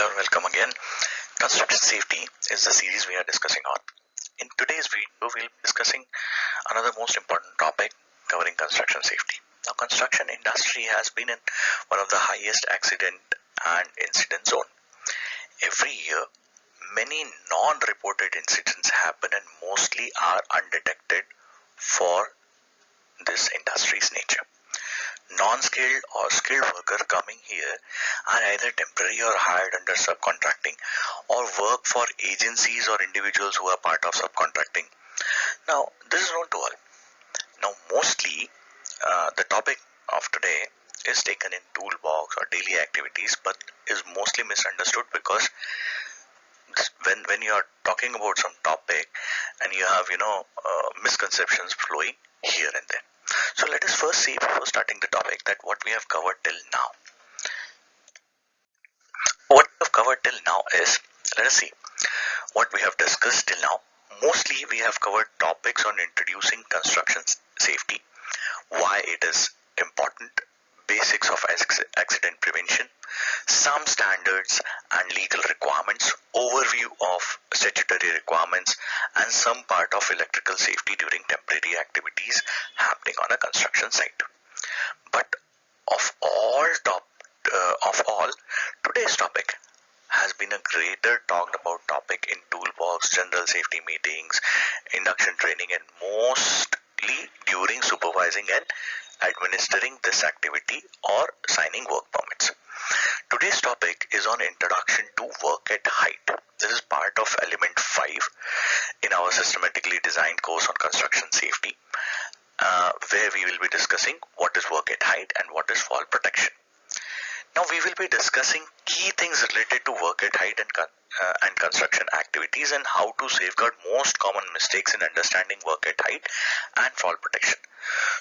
Hello and welcome again. Construction safety is the series we are discussing on. In today's video, we'll be discussing another most important topic covering construction safety. Now, construction industry has been in one of the highest accident and incident zone. Every year, many non-reported incidents happen and mostly are undetected for this industry's nature. Non-skilled or skilled workers coming here are either temporary or hired under subcontracting or work for agencies or individuals who are part of subcontracting. Now, this is known to all. Now, mostly the topic of today is taken in toolbox or daily activities, but is mostly misunderstood because when you are talking about some topic and you have misconceptions flowing here and there. So let us first see, before starting the topic, that what we have covered till now. What we have covered till now is, let us see what we have discussed till now. Mostly we have covered topics on introducing construction safety, why it is important, basics of accident prevention, some standards and legal requirements, overview of statutory requirements, and some part of electrical safety during temporary activities happening on a construction site. But of all, today's topic has been a greater talked about topic in toolbox, general safety meetings, induction training, and mostly during supervising and administering this activity or signing work permits. Today's topic is on introduction to work at height. This is part of element 5 in our systematically designed course on construction safety, where we will be discussing what is work at height and what is fall protection. Now we will be discussing key things related to work at height and construction activities and how to safeguard most common mistakes in understanding work at height and fall protection.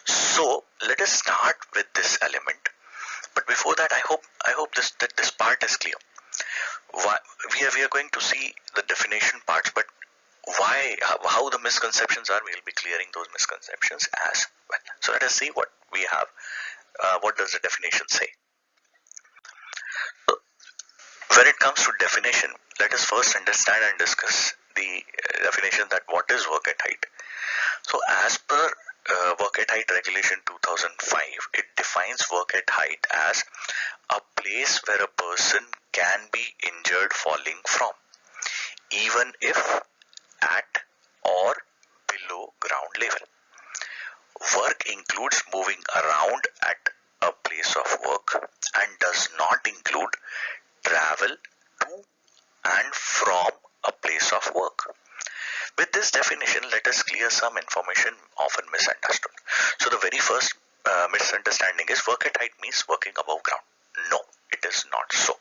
So let us start with this element. But before that, I hope this part is clear. We are going to see the definition parts, but how the misconceptions are, we will be clearing those misconceptions as well. So let us see what we have. What does the definition say? So, when it comes to definition, let us first understand and discuss the definition that what is work at height. So as per Work at Height Regulation 2005, it defines work at height as a place where a person can be injured falling from, even if at or below ground level. Work includes moving around at a place of work and does not include travel to and from a place of work. With this definition, let us clear some information often misunderstood. So the very first misunderstanding is work at height means working above ground. No, it is not so.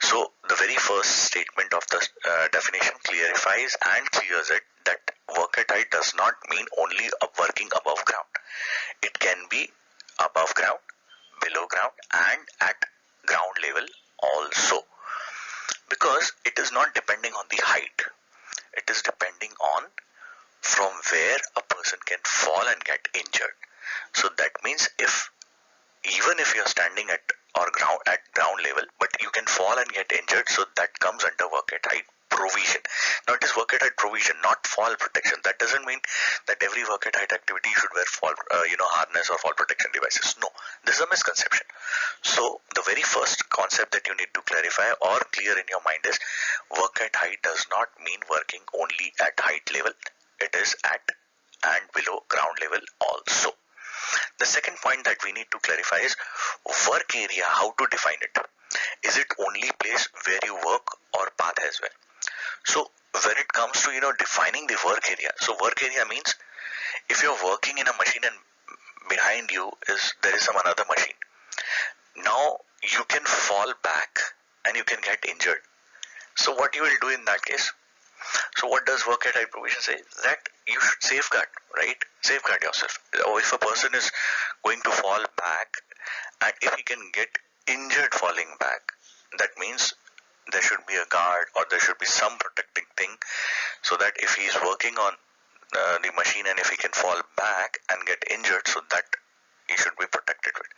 So the very first statement of the definition clarifies and clears it that work at height does not mean only working above ground. It can be above ground, below ground, and at ground level also. Because it is not depending on the height. It is depending on from where a person can fall and get injured. So that means even if you are standing at ground level, but you can fall and get injured, so that comes under work at height provision. Now it is work at height provision, not fall protection. That doesn't mean that every work at height activity you should wear harness or fall protection devices. No, this is a misconception. So the very first concept that you need to clarify or clear in your mind is work at height does not mean working only at height level. It is at and below ground level also. The second point that we need to clarify is work area, how to define it. Is it only place where you work or path as well? So when it comes to defining the work area, so work area means if you're working in a machine and behind you there is some another machine. Now you can fall back and you can get injured. So what you will do in that case? So what does work at height provision say? That you should safeguard, right? Safeguard yourself. Or if a person is going to fall back and if he can get injured falling back, that means there should be a guard or there should be some protecting thing so that if he is working on the machine and if he can fall back and get injured, so that you should be protected with.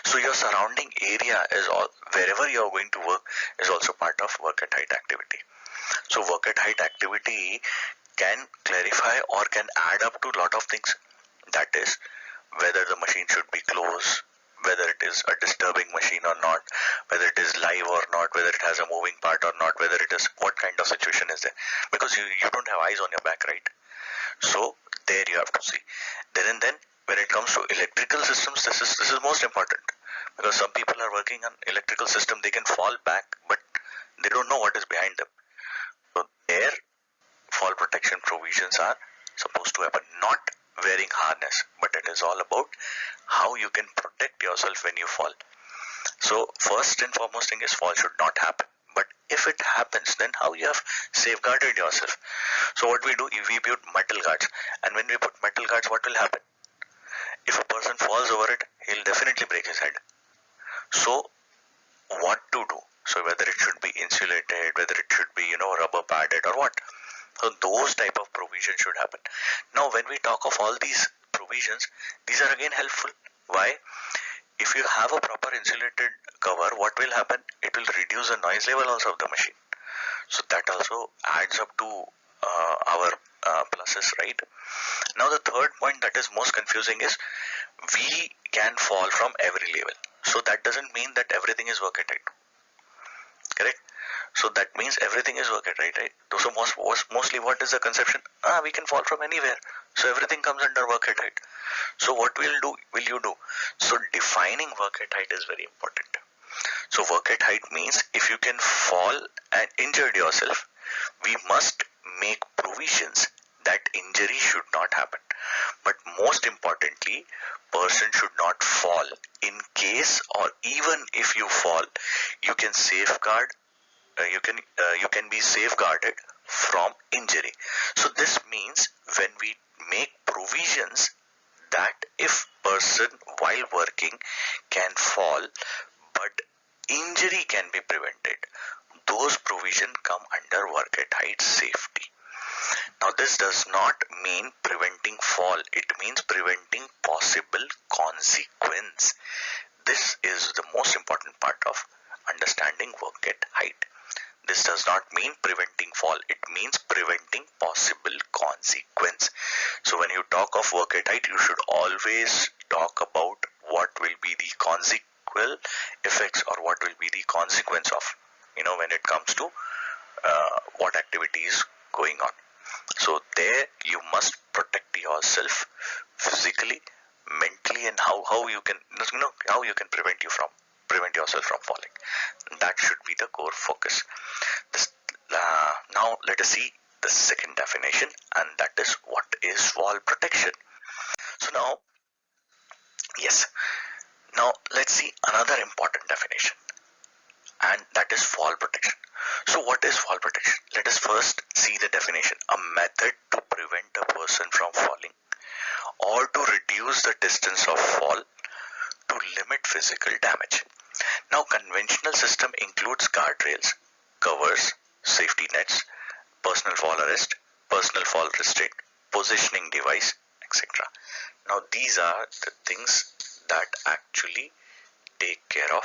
So your surrounding area is all, wherever you are going to work is also part of work at height activity. So work at height activity can clarify or can add up to a lot of things. That is, whether the machine should be closed, whether it is a disturbing machine or not, whether it is live or not, whether it has a moving part or not, whether it is, what kind of situation is there. Because you don't have eyes on your back, right? So there you have to see. Then when it comes to electrical systems, this is most important, because some people are working on electrical system, they can fall back, but they don't know what is behind them. So their fall protection provisions are supposed to happen. Not wearing harness, but it is all about how you can protect yourself when you fall. So first and foremost thing is, fall should not happen. But if it happens, then how you have safeguarded yourself. So what we do, we put metal guards, and when we put metal guards, what will happen? If a person falls over it, he'll definitely break his head. So what to do? So whether it should be insulated, whether it should be, rubber padded or what. So those type of provisions should happen. Now when we talk of all these provisions, these are again helpful. Why? If you have a proper insulated cover, what will happen? It will reduce the noise level also of the machine. So that also adds up to our pluses, right? Now the third point that is most confusing is, we can fall from every level. So that doesn't mean that everything is work at height. Correct? So that means everything is work at height, right? So mostly what is the conception? We can fall from anywhere. So everything comes under work at height. So what will you do? So defining work at height is very important. So work at height means, if you can fall and injure yourself, we must make provisions that injury should not happen. But most importantly, person should not fall. In case, or even if you fall, you can safeguard. You can be safeguarded from injury. So this means, when we make provisions that if person while working can fall, but injury can be prevented, those provisions come under work at height safety. Now this does not mean preventing fall, it means preventing possible consequence. This is the most important part of understanding work at height. This does not mean preventing fall, it means preventing possible consequence. So when you talk of work at height, you should always talk about what will be the consequential effects, or what will be the consequence of, when it comes to what activity is going on. So there you must protect yourself physically, mentally, and how you can prevent yourself from falling. That should be the core focus. Now let us see the second definition, and that is, what is fall protection. So now let's see another important definition, and that is fall protection. So what is fall protection? Let us first see the definition. A method to prevent a person from falling, or to reduce the distance of fall, to limit physical damage. Now conventional system includes guardrails, covers, safety nets, personal fall arrest, personal fall restraint, positioning device, etc. Now these are the things that actually take care of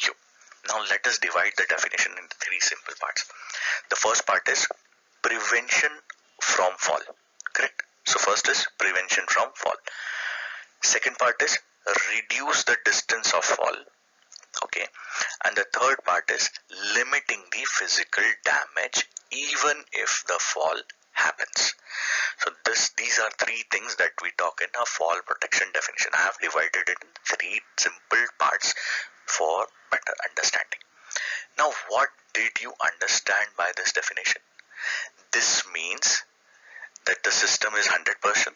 you. Now let us divide the definition into three simple parts. The first part is prevention from fall. Correct? So first is prevention from fall. Second part is reduce the distance of fall. Okay. And the third part is limiting the physical damage even if the fall happens. So these are three things that we talk in a fall protection definition. I have divided it in three simple parts for better understanding. Now what did you understand by this definition? This means that the system is 100%.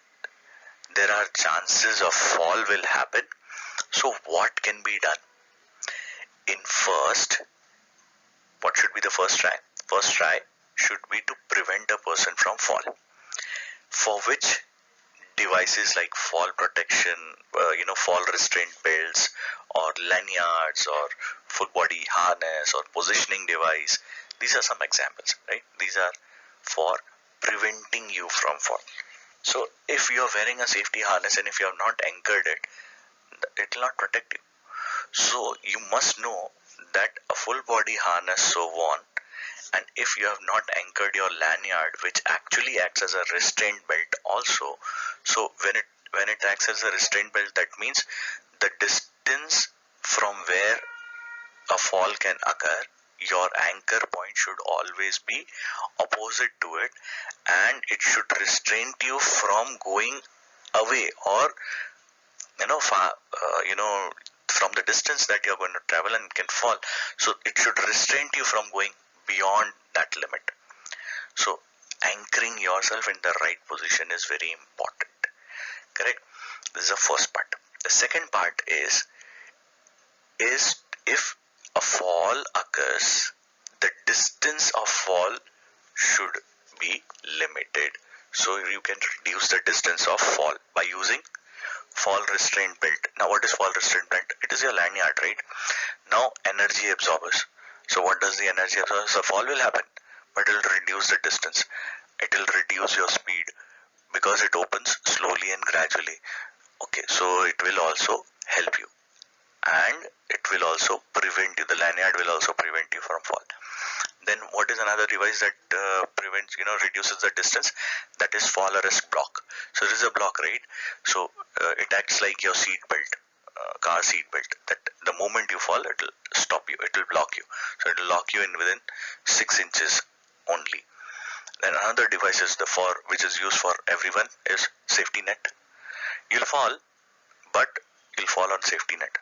There are chances of fall will happen. So what can be done? In first, what should be the first try? First try should be to prevent a person from fall, for which devices like fall protection, fall restraint belts, or lanyards, or full body harness, or positioning device. These are some examples, right? These are for preventing you from fall. So if you are wearing a safety harness and if you have not anchored it, it will not protect you. So you must know that a full body harness so worn, and if you have not anchored your lanyard, which actually acts as a restraint belt also, so when it acts as a restraint belt, that means the distance from where a fall can occur, your anchor point should always be opposite to it, and it should restrain you from going away, or far, from the distance that you're going to travel and can fall. So it should restrain you from going beyond that limit. So anchoring yourself in the right position is very important. Correct? This is the first part. The second part is if a fall occurs, the distance of fall should be limited. So you can reduce the distance of fall by using fall restraint belt. Now what is fall restraint belt? It is your lanyard, right? Now energy absorbers. So what does the energy absorber? So fall will happen, but it will reduce the distance. It will reduce your speed because it opens slowly and gradually. Okay, so it will also help you, and it will also prevent you. The lanyard will also prevent you from fall. Then what is another device that reduces the distance? That is fall arrest block. So this is a block, right? So it acts like your seat belt, car seat belt. That the moment you fall, it will stop you. It will block you. So it will lock you in within 6 inches only. Then another device is which is used for everyone, is safety net. You'll fall, but you'll fall on safety net.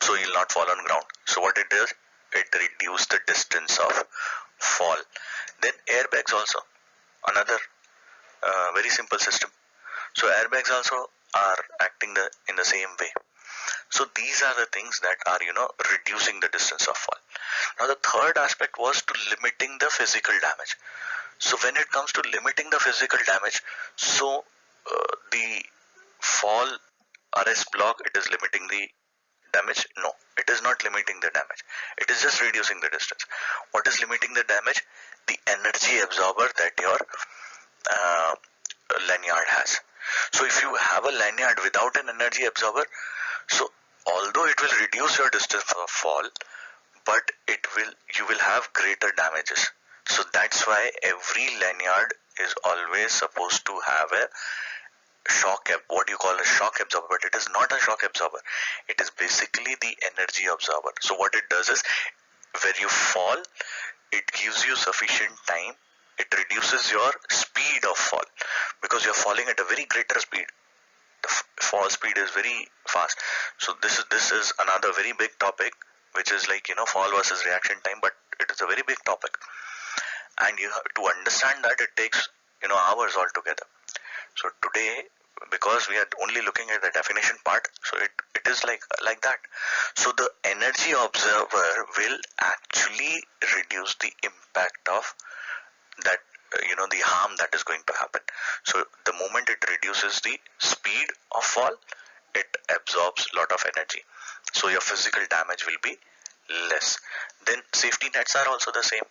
So you'll not fall on ground. So what it does, it reduces the distance of fall. Then airbags also, another very simple system. So airbags also are acting in the same way. So these are the things that are reducing the distance of fall. Now the third aspect was to limiting the physical damage. So when it comes to limiting the physical damage, so the fall arrest block, it is limiting the damage? No, it is not limiting the damage. It is just reducing the distance. What is limiting the damage? The energy absorber that your lanyard has. So if you have a lanyard without an energy absorber, so although it will reduce your distance of fall, but you will have greater damages. So that's why every lanyard is always supposed to have a what you call a shock absorber, but it is not a shock absorber. It is basically the energy absorber. So what it does is, when you fall, it gives you sufficient time. It reduces your speed of fall because you're falling at a very greater speed. The fall speed is very fast. So this is another very big topic, which is like fall versus reaction time, but it is a very big topic, and you have to understand that it takes hours altogether. So today, because we are only looking at the definition part, so it is like that. So the energy observer will actually reduce the impact of that, the harm that is going to happen. So the moment it reduces the speed of fall, it absorbs a lot of energy. So your physical damage will be less. Then safety nets are also the same.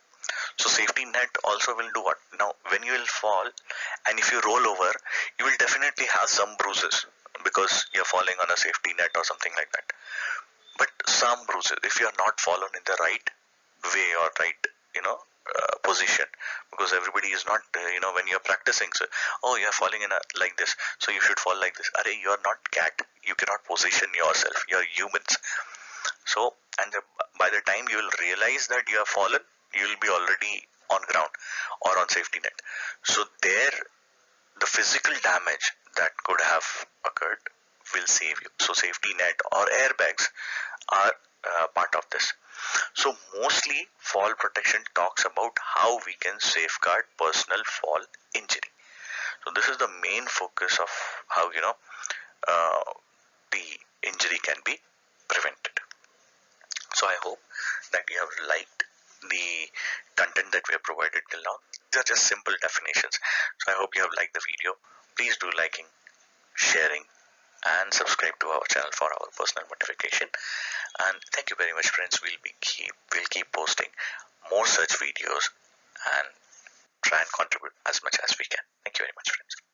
So safety net also will do what? Now when you will fall, and if you roll over, you will definitely have some bruises because you're falling on a safety net or something like that. But some bruises, if you are not fallen in the right way or right, position, because everybody is not, when you're practicing, so, oh, you're falling like this, so you should fall like this. Arey, you're not cat. You cannot position yourself. You're humans. So, and by the time you will realize that you have fallen, you will be already on ground or on safety net. So there, the physical damage that could have occurred will save you. So safety net or airbags are part of this. So mostly fall protection talks about how we can safeguard personal fall injury. So this is the main focus of how the injury can be prevented. So I hope that you have liked the content that we have provided till now. These are just simple definitions. So I hope you have liked the video. Please do liking, sharing, and subscribe to our channel for our personal notification. And thank you very much, friends. We'll keep posting more such videos and try and contribute as much as we can. Thank you very much, friends.